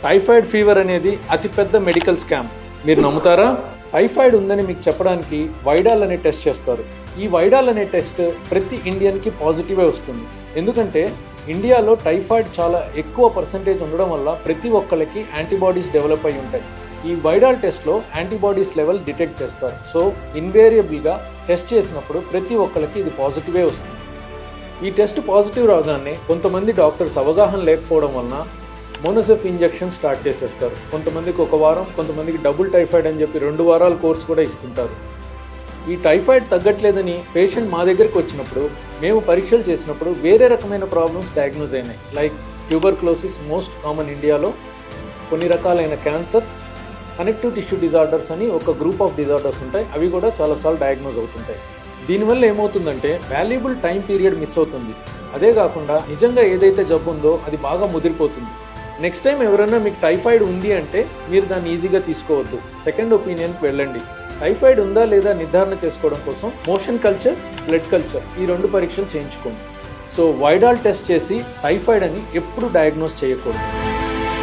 Typhoid fever అనేది అతిపెద్ద medical scam. మీరు నమ్ముతారా? టైఫాయిడ్ ఉందని మీకు చెప్పడానికి వైడాల్ అనే టెస్ట్ చేస్తారు. ఈ వైడాల్ అనే టెస్ట్ ప్రతి ఇండియన్కి పాజిటివే వస్తుంది. ఎందుకంటే ఇండియాలో టైఫాయిడ్ చాలా ఎక్కువ పర్సంటేజ్ ఉండడం వల్ల ప్రతి ఒక్కరికి యాంటీబాడీస్ డెవలప్ అయి ఉంటాయి. ఈ వైడాల్ టెస్ట్లో యాంటీబాడీస్ లెవెల్ డిటెక్ట్ చేస్తారు. సో ఇన్వేరియబుల్గా టెస్ట్ చేసినప్పుడు ప్రతి ఒక్కరికి ఇది పాజిటివే వస్తుంది. ఈ టెస్ట్ పాజిటివ్ రాగానే కొంతమంది డాక్టర్స్ అవగాహన లేకపోవడం వలన మోనోసెఫ్ ఇంజెక్షన్ స్టార్ట్ చేసేస్తారు. కొంతమందికి 1 వారం, కొంతమందికి డబుల్ టైఫాయిడ్ అని చెప్పి 2 వారాల కోర్స్ కూడా ఇస్తుంటారు. ఈ టైఫాయిడ్ తగ్గట్లేదని పేషెంట్ మా దగ్గరికి వచ్చినప్పుడు మేము పరీక్షలు చేసినప్పుడు వేరే రకమైన ప్రాబ్లమ్స్ డయాగ్నోజ్ అయినాయి. లైక్ ట్యూబర్క్లోసిస్ మోస్ట్ కామన్ ఇండియాలో, కొన్ని రకాలైన క్యాన్సర్స్, కనెక్టివ్ టిష్యూ డిజార్డర్స్ అని ఒక గ్రూప్ ఆఫ్ డిజార్డర్స్ ఉంటాయి. అవి కూడా చాలాసార్లు డయాగ్నోజ్ అవుతుంటాయి. దీనివల్ల ఏమవుతుందంటే వాల్యుబుల్ టైం పీరియడ్ మిస్ అవుతుంది. అదే కాకుండా నిజంగా ఏదైతే జబ్బు ఉందో అది బాగా ముదిరిపోతుంది. నెక్స్ట్ టైం ఎవరైనా మీకు టైఫాయిడ్ ఉంది అంటే మీరు దాన్ని ఈజీగా తీసుకోవద్దు. సెకండ్ ఒపీనియన్కి వెళ్ళండి. టైఫాయిడ్ ఉందా లేదా నిర్ధారణ చేసుకోవడం కోసం మోషన్ కల్చర్, బ్లడ్ కల్చర్ ఈ 2 పరీక్షలు చేయించుకోండి. సో వైడాల్ టెస్ట్ చేసి టైఫాయిడ్ అని ఎప్పుడు డయాగ్నోస్ చేయకూడదు.